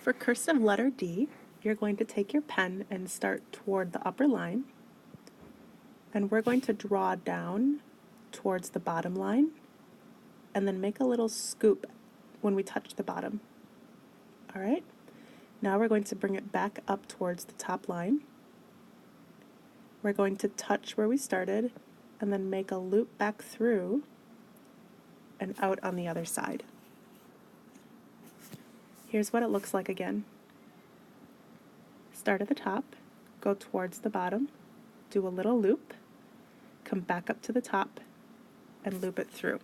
For cursive letter D, you're going to take your pen and start toward the upper line, and we're going to draw down towards the bottom line and then make a little scoop when we touch the bottom. All right, now we're going to bring it back up towards the top line. We're going to touch where we started and then make a loop back through and out on the other side. Here's what it looks like again. Start at the top, go towards the bottom, do a little loop, come back up to the top, and loop it through.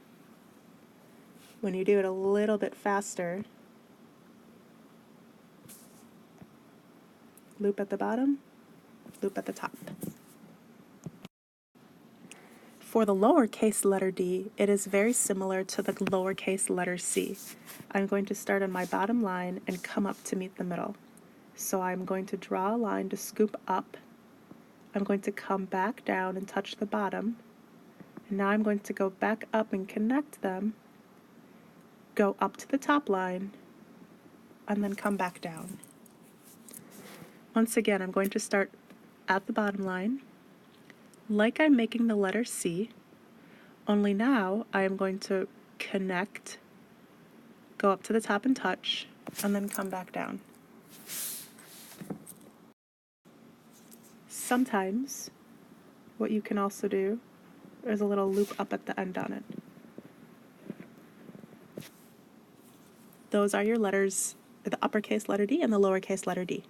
When you do it a little bit faster, loop at the bottom, loop at the top. For the lowercase letter D, it is very similar to the lowercase letter C. I'm going to start on my bottom line and come up to meet the middle. So I'm going to draw a line to scoop up. I'm going to come back down and touch the bottom. And now I'm going to go back up and connect them, go up to the top line, and then come back down. Once again, I'm going to start at the bottom line, like I'm making the letter C, only now I am going to connect, go up to the top and touch, and then come back down. Sometimes what you can also do is a little loop up at the end on it. Those are your letters, the uppercase letter D and the lowercase letter D.